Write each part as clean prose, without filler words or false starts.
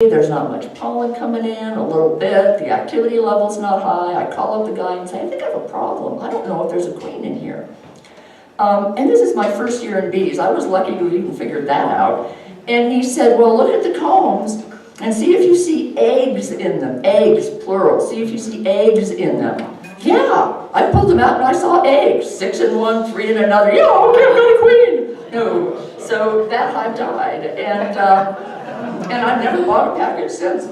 there's not much pollen coming in, a little bit, the activity level's not high. I call up the guy and say, I think I have a problem. I don't know if there's a queen in here. And this is my first year in bees. I was lucky to even figure that out. And he said, well, look at the combs and see if you see eggs in them. Eggs, plural. See if you see eggs in them. Yeah, I pulled them out and I saw eggs. 6 in one, 3 in another. Yeah, okay, I've got a queen. No, so that hive died. And I've never bought a package since.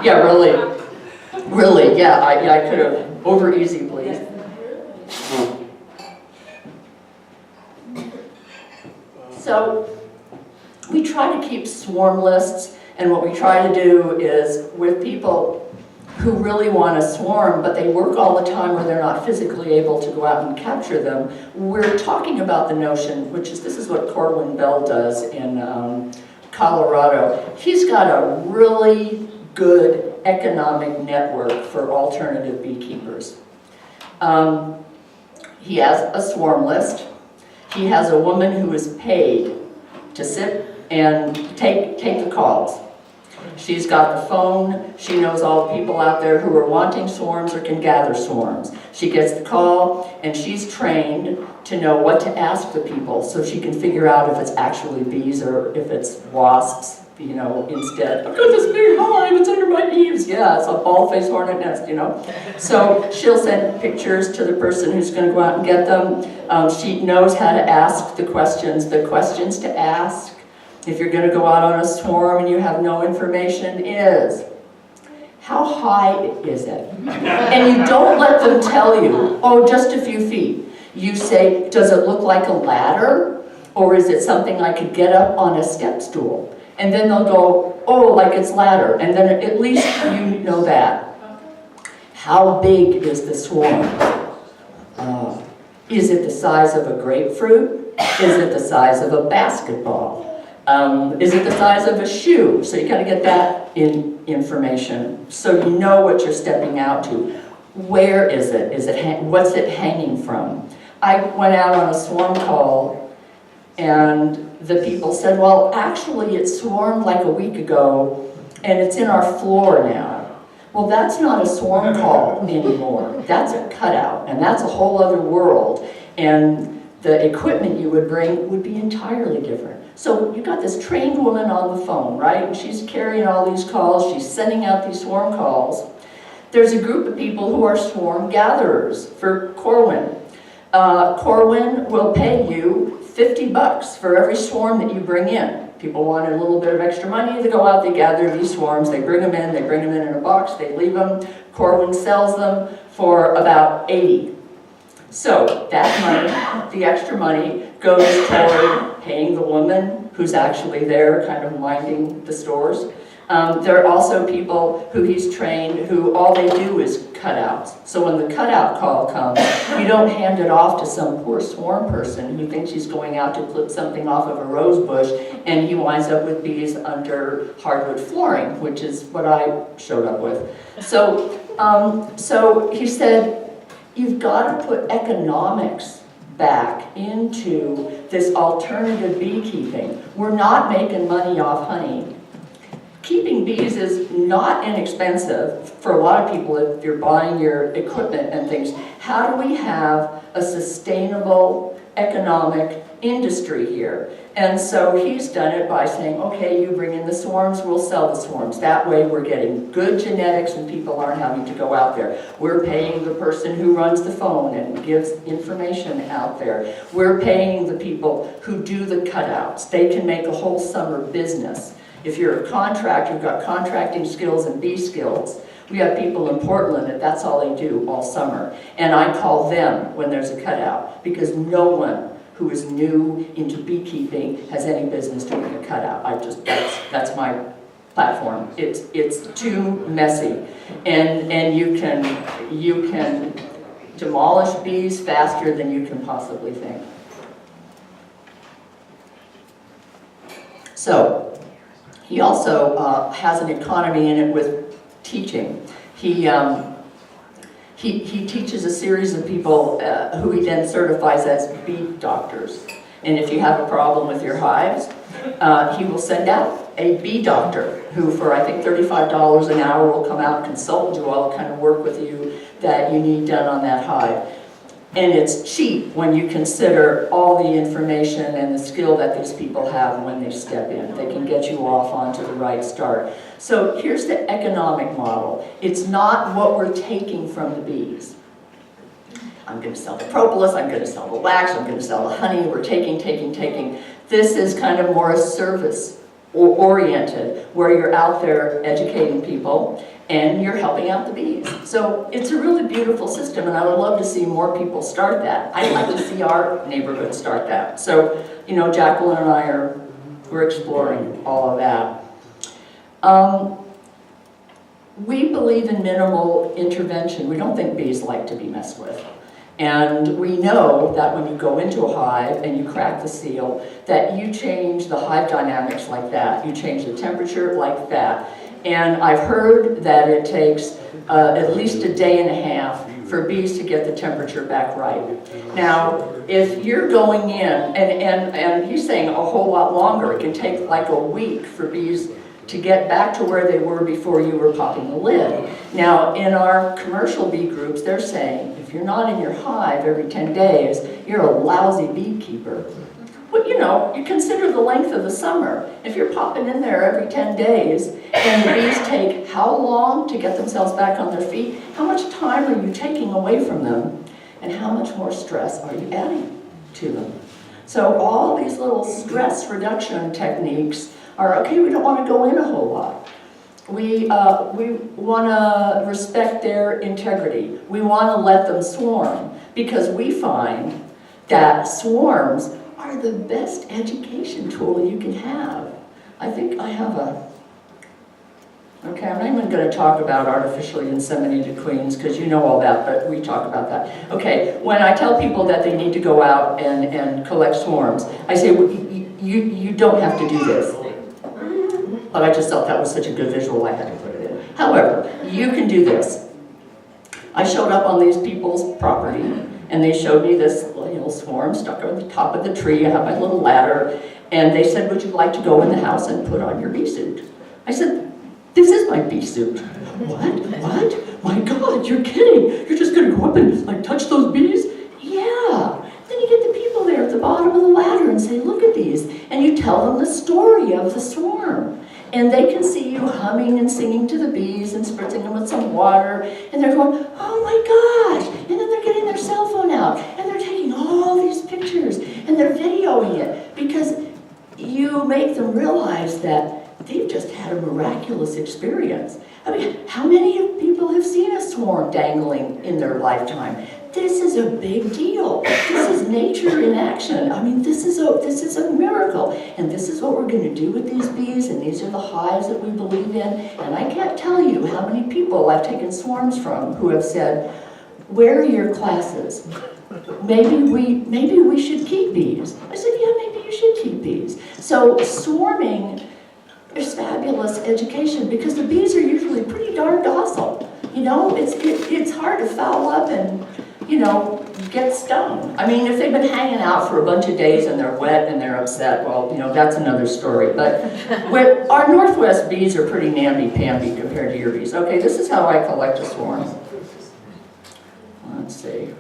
Yeah, really, yeah, I could have, over easy, please. So, we try to keep swarm lists, and what we try to do is, with people who really want to swarm, but they work all the time or they're not physically able to go out and capture them, we're talking about the notion, which is, this is what Corwin Bell does in Colorado. He's got a really good economic network for alternative beekeepers. He has a swarm list. He has a woman who is paid to sit and take the calls. She's got the phone. She knows all the people out there who are wanting swarms or can gather swarms. She gets the call, and she's trained to know what to ask the people so she can figure out if it's actually bees or if it's wasps, you know, instead. I've got this big hive, it's under my eaves. Yeah, it's a bald-faced hornet nest, you know. So she'll send pictures to the person who's going to go out and get them. She knows how to ask the questions to ask. If you're going to go out on a swarm and you have no information is, how high is it? And you don't let them tell you, oh, just a few feet. You say, does it look like a ladder? Or is it something I could get up on a step stool? And then they'll go, oh, like it's ladder. And then at least you know that. How big is the swarm? Is it the size of a grapefruit? Is it the size of a basketball? Is it the size of a shoe? So you got to get that information so you know what you're stepping out to. Where is it? What's it hanging from? I went out on a swarm call and the people said, well, actually it swarmed like a week ago and it's in our floor now. Well, that's not a swarm call anymore. That's a cutout, and that's a whole other world. And the equipment you would bring would be entirely different. So you've got this trained woman on the phone, right? And she's carrying all these calls, she's sending out these swarm calls. There's a group of people who are swarm gatherers for Corwin. Corwin will pay you $50 for every swarm that you bring in. People want a little bit of extra money, they go out, they gather these swarms, they bring them in a box, they leave them. Corwin sells them for about $80. So that money, the extra money, goes toward paying the woman who's actually there kind of minding the stores. There are also people who he's trained who all they do is cutouts. So when the cutout call comes, you don't hand it off to some poor swarm person who thinks he's going out to clip something off of a rose bush and he winds up with bees under hardwood flooring, which is what I showed up with. So he said, you've got to put economics back into this alternative beekeeping. We're not making money off honey. Keeping bees is not inexpensive for a lot of people if you're buying your equipment and things. How do we have a sustainable economic industry here? And so he's done it by saying, okay, you bring in the swarms, we'll sell the swarms. That way we're getting good genetics and people aren't having to go out there. We're paying the person who runs the phone and gives information out there. We're paying the people who do the cutouts. They can make a whole summer business. If you're a contractor, you've got contracting skills and bee skills. We have people in Portland that that's all they do all summer. And I call them when there's a cutout because no one who is new into beekeeping has any business doing a cutout. That's my platform. It's too messy. And you can demolish bees faster than you can possibly think. So, he also has an economy in it with teaching. He teaches a series of people who he then certifies as bee doctors. And if you have a problem with your hives, he will send out a bee doctor who, for I think $35 an hour, will come out and consult and do all the kind of work with you that you need done on that hive. And it's cheap when you consider all the information and the skill that these people have when they step in. They can get you off onto the right start. So here's the economic model. It's not what we're taking from the bees. I'm going to sell the propolis, I'm going to sell the wax, I'm going to sell the honey. We're taking. This is kind of more a service oriented, where you're out there educating people and you're helping out the bees. So it's a really beautiful system, and I would love to see more people start that. I'd like to see our neighborhood start that. So, you know, Jacqueline and I we're exploring all of that. We believe in minimal intervention. We don't think bees like to be messed with. And we know that when you go into a hive and you crack the seal, that you change the hive dynamics like that. You change the temperature like that. And I've heard that it takes at least a day and a half for bees to get the temperature back right. Now, if you're going in, and he's saying a whole lot longer, it can take like a week for bees to get back to where they were before you were popping the lid. Now, in our commercial bee groups, they're saying, if you're not in your hive every 10 days, you're a lousy beekeeper. But you know, you consider the length of the summer. If you're popping in there every 10 days, and the bees take how long to get themselves back on their feet, how much time are you taking away from them, and how much more stress are you adding to them? So all these little stress reduction techniques are, okay, we don't want to go in a whole lot. We want to respect their integrity. We want to let them swarm, because we find that swarms are the best education tool you can have. I think I have okay, I'm not even going to talk about artificially inseminated queens, because you know all that, but we talk about that. Okay, when I tell people that they need to go out and collect swarms, I say, well, you don't have to do this. But I just thought that was such a good visual, I had to put it in. However, you can do this. I showed up on these people's property, and they showed me this little swarm stuck on the top of the tree. I have my little ladder, and they said, would you like to go in the house and put on your bee suit? I said, this is my bee suit. What? My God, you're kidding. You're just gonna go up and like touch those bees? Yeah. Then you get the people there at the bottom of the ladder and say, look at these. And you tell them the story of the swarm. And they can see you humming and singing to the bees and spritzing them with some water. And they're going, oh my gosh. And then they're getting their cell phone out. And they're taking all these pictures. And they're videoing it. Because you make them realize that they've just had a miraculous experience. I mean, how many people have seen a swarm dangling in their lifetime? This is a big deal. This is nature in action. I mean, this is a miracle. And this is what we're going to do with these bees, and these are the hives that we believe in. And I can't tell you how many people I've taken swarms from who have said, where are your classes? Maybe we should keep bees. I said, yeah, maybe you should keep bees. So swarming is fabulous education, because the bees are usually pretty darn docile. You know, it's hard to foul up and, you know, get stung. I mean, if they've been hanging out for a bunch of days and they're wet and they're upset, well, you know, that's another story. But our Northwest bees are pretty namby-pamby compared to your bees. Okay, this is how I collect a swarm. Let's see.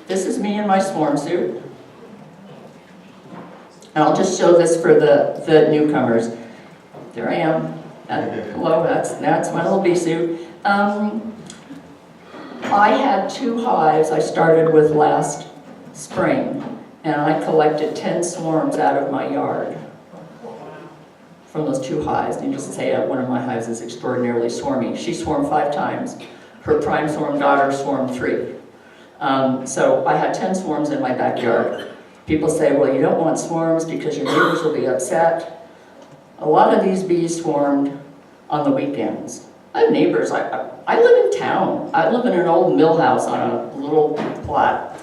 This is me in my swarm suit. And I'll just show this for the newcomers. There I am. Hello, that's my little bee suit. I had 2 hives I started with last spring, and I collected 10 swarms out of my yard from those 2 hives. Needless to say, one of my hives is extraordinarily swarmy. She swarmed 5 times. Her prime swarm daughter swarmed 3. So I had 10 swarms in my backyard. People say, well, you don't want swarms because your neighbors will be upset. A lot of these bees swarmed on the weekends. I have neighbors. I live in town. I live in an old mill house on a little plot.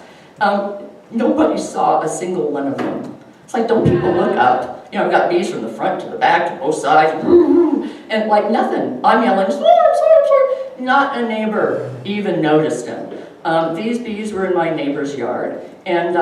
Nobody saw a single one of them. It's like, don't people look up? You know, I've got bees from the front to the back to both sides, and like nothing. I'm yelling, swarm, swarm, swarm. Not a neighbor even noticed them. These bees were in my neighbor's yard, and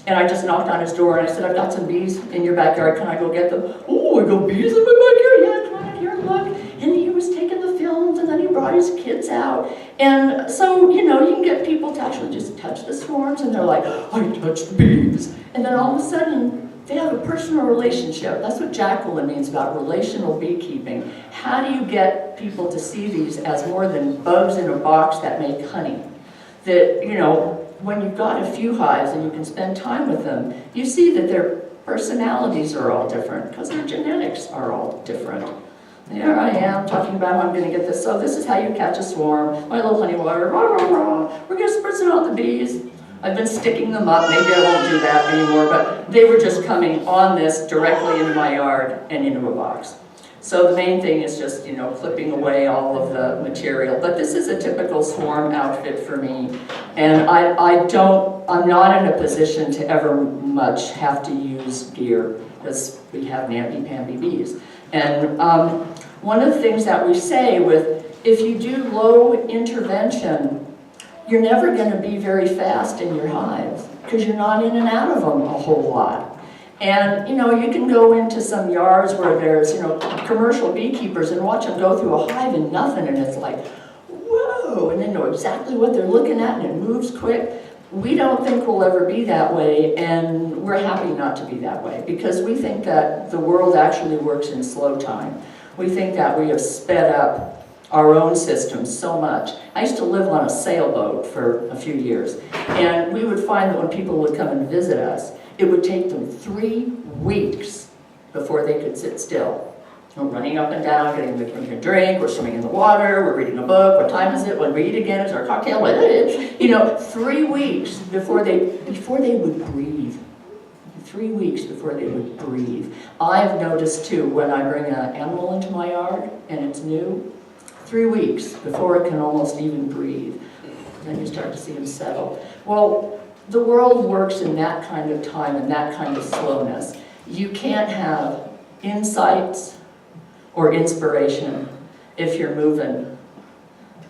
And I just knocked on his door and I said, I've got some bees in your backyard, can I go get them? Oh, I got bees in my backyard? Yeah, come on in here, look. And he was taking the films, and then he brought his kids out. And so, you can get people to actually just touch the swarms, and they're like, I touched bees. And then all of a sudden, they have a personal relationship. That's what Jacqueline means about relational beekeeping. How do you get people to see these as more than bugs in a box that make honey? That, when you've got a few hives and you can spend time with them, you see that their personalities are all different because their genetics are all different. There I am talking about how I'm going to get this. So this is how you catch a swarm. My little honey water, rah, rah, rah. We're going to spritz it on the bees. I've been sticking them up. Maybe I won't do that anymore, but they were just coming on this directly into my yard and into a box. So the main thing is just, clipping away all of the material. But this is a typical swarm outfit for me. And I'm not in a position to ever much have to use gear because we have namby-pamby bees. And one of the things that we say if you do low intervention, you're never going to be very fast in your hives because you're not in and out of them a whole lot. And, you can go into some yards where there's, commercial beekeepers and watch them go through a hive and nothing, and it's like, whoa, and they know exactly what they're looking at, and it moves quick. We don't think we'll ever be that way, and we're happy not to be that way, because we think that the world actually works in slow time. We think that we have sped up our own system so much. I used to live on a sailboat for a few years, and we would find that when people would come and visit us, it would take them 3 weeks before they could sit still. We're running up and down, getting a drink, we're swimming in the water, we're reading a book, what time is it, when we eat again, is our cocktail, 3 weeks before they would breathe. 3 weeks before they would breathe. I've noticed too, when I bring an animal into my yard and it's new, 3 weeks before it can almost even breathe. Then you start to see them settle. Well, the world works in that kind of time and that kind of slowness. You can't have insights or inspiration if you're moving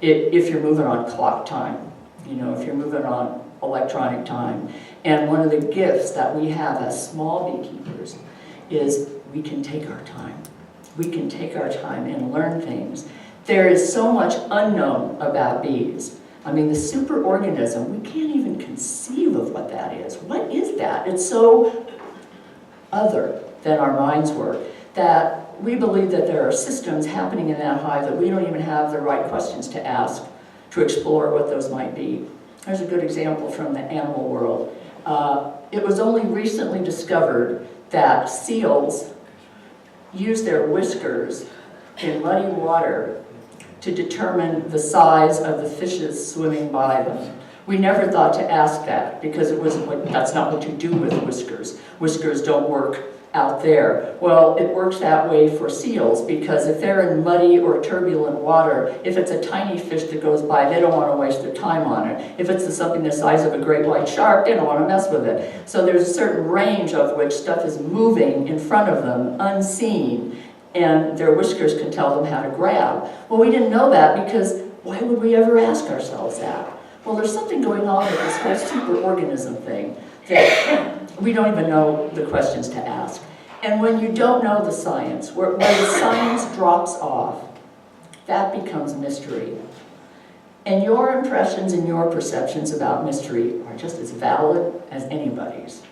on clock time, if you're moving on electronic time. And one of the gifts that we have as small beekeepers is we can take our time. We can take our time and learn things. There is so much unknown about bees. I mean, the superorganism, we can't even conceive of what that is. What is that? It's so other than our minds work that we believe that there are systems happening in that hive that we don't even have the right questions to ask to explore what those might be. There's a good example from the animal world. It was only recently discovered that seals use their whiskers in muddy water to determine the size of the fishes swimming by them. We never thought to ask that because that's not what you do with whiskers. Whiskers don't work out there. Well, it works that way for seals because if they're in muddy or turbulent water, if it's a tiny fish that goes by, they don't want to waste their time on it. If it's something the size of a great white shark, they don't want to mess with it. So there's a certain range of which stuff is moving in front of them, unseen, and their whiskers can tell them how to grab. Well, we didn't know that because why would we ever ask ourselves that? Well, there's something going on with this whole superorganism thing that we don't even know the questions to ask. And when you don't know the science, where the science drops off, that becomes mystery. And your impressions and your perceptions about mystery are just as valid as anybody's.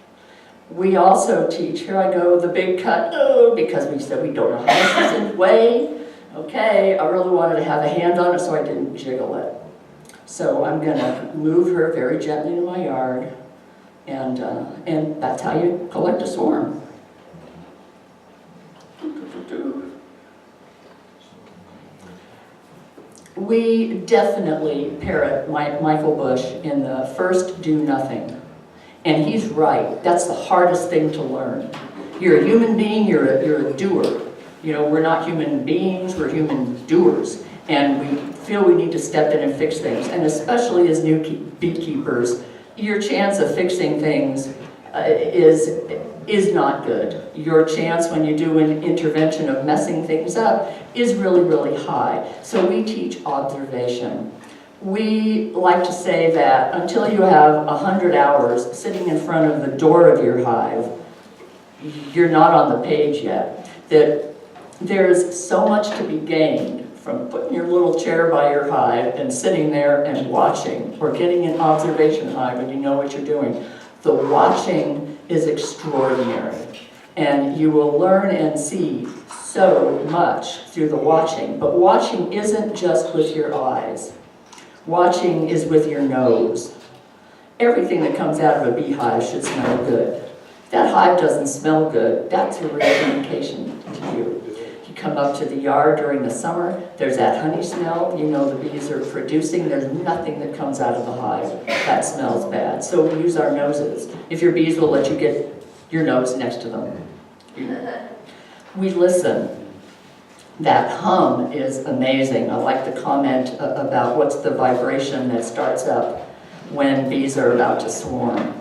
We also teach, here I go, the big cut, because we said we don't know how this is in way. Okay, I really wanted to have a hand on it, so I didn't jiggle it. So I'm going to move her very gently to my yard, and that's how you collect a swarm. We definitely parrot Michael Bush in the first do nothing. And he's right. That's the hardest thing to learn. You're a human being, you're a doer. We're not human beings, we're human doers. And we feel we need to step in and fix things. And especially as new beekeepers, your chance of fixing things is not good. Your chance when you do an intervention of messing things up is really, really high. So we teach observation. we like to say that until you have 100 hours sitting in front of the door of your hive, you're not on the page yet. That there's so much to be gained from putting your little chair by your hive and sitting there and watching, or getting an observation hive when you know what you're doing. The watching is extraordinary, and you will learn and see so much through the watching. But watching isn't just with your eyes. Watching is with your nose. Everything that comes out of a beehive should smell good. If that hive doesn't smell good, that's a real indication to you. You come up to the yard during the summer, there's that honey smell, you know the bees are producing, there's nothing that comes out of the hive that smells bad. So we use our noses. If your bees will let you get your nose next to them. We listen. That hum is amazing. I like the comment about what's the vibration that starts up when bees are about to swarm.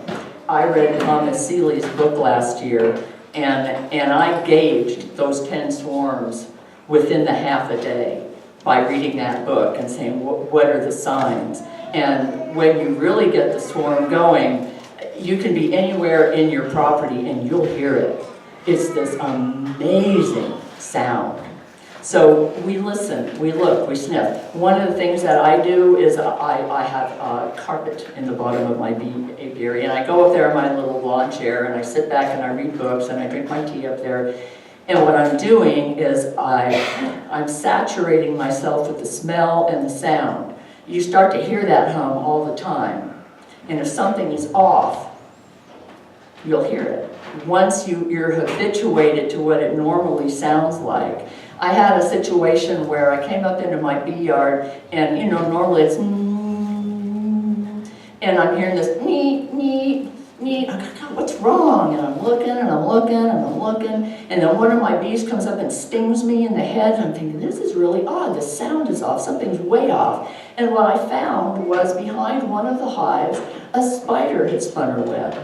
I read Thomas Seeley's book last year, and I gauged those 10 swarms within the half a day by reading that book and saying, what are the signs? And when you really get the swarm going, you can be anywhere in your property and you'll hear it. It's this amazing sound. So we listen, we look, we sniff. One of the things that I do is I have carpet in the bottom of my bee apiary, and I go up there in my little lawn chair and I sit back and I read books and I drink my tea up there. And what I'm doing is I'm saturating myself with the smell and the sound. You start to hear that hum all the time. And if something is off, you'll hear it. Once you're habituated to what it normally sounds like. I had a situation where I came up into my bee yard, and normally it's and I'm hearing this nee. I go, God, what's wrong? And I'm looking and I'm looking and I'm looking, and then one of my bees comes up and stings me in the head. And I'm thinking, this is really odd. The sound is off. Something's way off. And what I found was behind one of the hives, a spider had spun her web,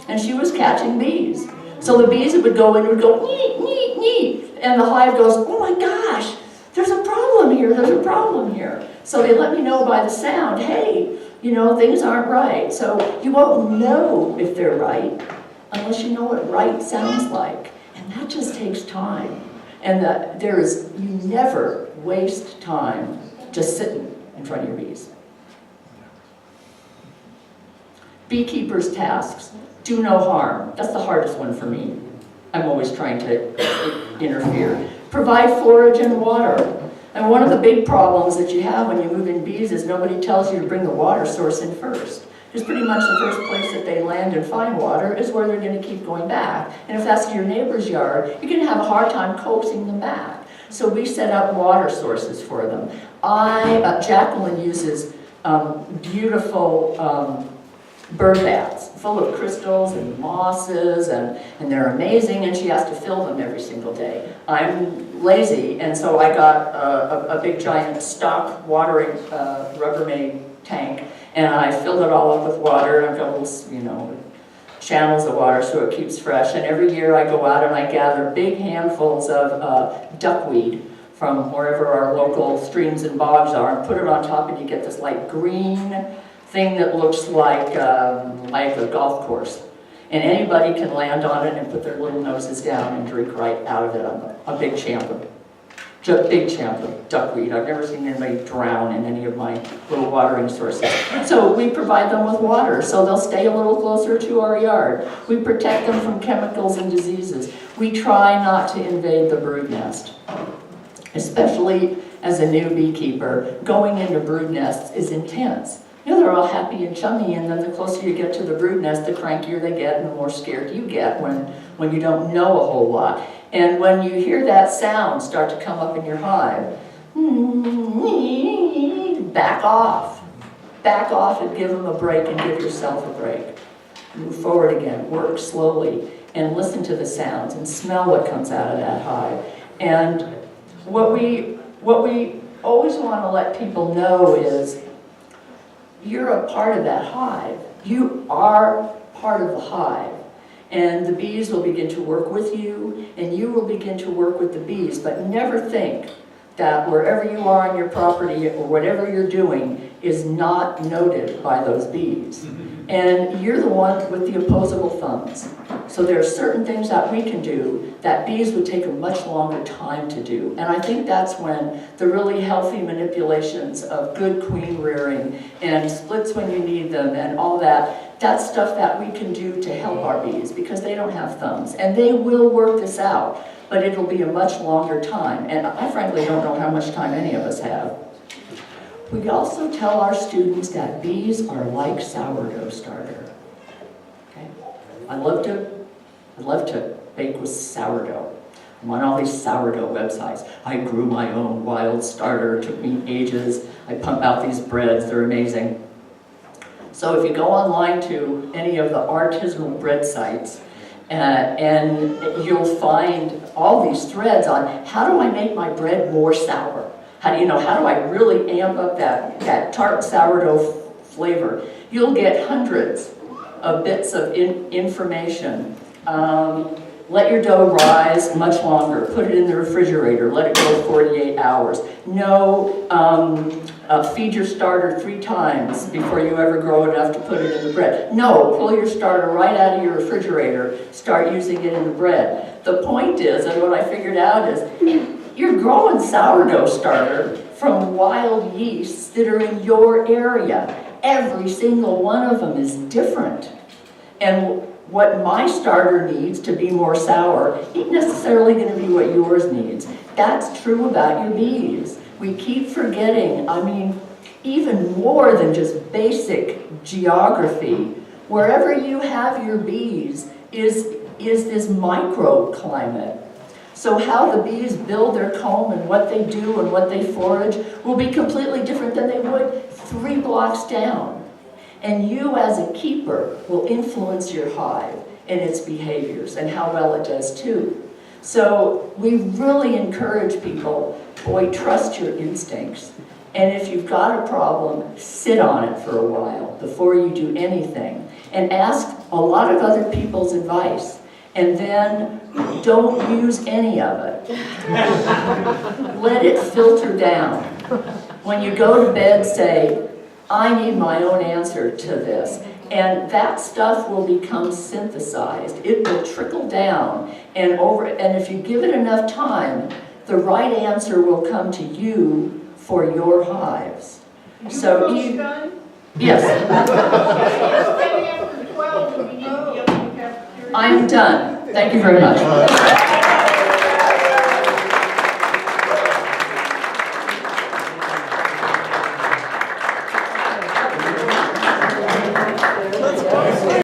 and she was catching bees. So the bees would go in and would go, nee, nee, nee. And the hive goes, oh my gosh, there's a problem here, there's a problem here. So they let me know by the sound, hey, things aren't right. So you won't know if they're right unless you know what right sounds like. And that just takes time. And you never waste time just sitting in front of your bees. Beekeepers' tasks. Do no harm. That's the hardest one for me. I'm always trying to interfere. Provide forage and water. And one of the big problems that you have when you move in bees is nobody tells you to bring the water source in first. Because pretty much the first place that they land and find water is where they're going to keep going back. And if that's your neighbor's yard, you're going to have a hard time coaxing them back. So we set up water sources for them. Jacqueline uses beautiful bird baths full of crystals and mosses, and they're amazing, and she has to fill them every single day. I'm lazy, and so I got a big giant stock watering Rubbermaid tank, and I filled it all up with water, and I've got little, channels of water so it keeps fresh. And every year I go out and I gather big handfuls of duckweed from wherever our local streams and bogs are, and put it on top, and you get this light green thing that looks like a golf course. And anybody can land on it and put their little noses down and drink right out of it. I'm a big champion. Big champion, duckweed. I've never seen anybody drown in any of my little watering sources. So we provide them with water so they'll stay a little closer to our yard. We protect them from chemicals and diseases. We try not to invade the brood nest. Especially as a new beekeeper, going into brood nests is intense. They're all happy and chummy, and then the closer you get to the brood nest, the crankier they get and the more scared you get when you don't know a whole lot. And when you hear that sound start to come up in your hive, back off. Back off and give them a break and give yourself a break. Move forward again, work slowly, and listen to the sounds and smell what comes out of that hive. And what we always want to let people know is, you're a part of that hive. You are part of the hive. And the bees will begin to work with you, and you will begin to work with the bees. But never think that wherever you are on your property or whatever you're doing, is not noted by those bees. And you're the one with the opposable thumbs. So there are certain things that we can do that bees would take a much longer time to do. And I think that's when the really healthy manipulations of good queen rearing and splits when you need them and all that, that's stuff that we can do to help our bees because they don't have thumbs. And they will work this out, but it'll be a much longer time. And I frankly don't know how much time any of us have. We also tell our students that bees are like sourdough starter. Okay? I love to bake with sourdough. I'm on all these sourdough websites. I grew my own wild starter. It took me ages. I pump out these breads. They're amazing. So if you go online to any of the artisanal bread sites, and you'll find all these threads on how do I make my bread more sour? How do I really amp up that tart sourdough flavor? You'll get hundreds of bits of information. Let your dough rise much longer. Put it in the refrigerator. Let it go 48 hours. No, feed your starter 3 times before you ever grow enough to put it in the bread. No, pull your starter right out of your refrigerator. Start using it in the bread. The point is, and what I figured out is, you're growing sourdough starter from wild yeasts that are in your area. Every single one of them is different. And what my starter needs to be more sour ain't necessarily going to be what yours needs. That's true about your bees. We keep forgetting, even more than just basic geography. Wherever you have your bees is this microclimate. So how the bees build their comb and what they do and what they forage will be completely different than they would 3 blocks down. And you as a keeper will influence your hive and its behaviors and how well it does too. So we really encourage people, boy, trust your instincts. And if you've got a problem, sit on it for a while before you do anything. And ask a lot of other people's advice. And then don't use any of it. Let it filter down. When you go to bed, say, I need my own answer to this. And that stuff will become synthesized. It will trickle down. And if you give it enough time, the right answer will come to you for your hives. So yes. I'm done. Thank you very much.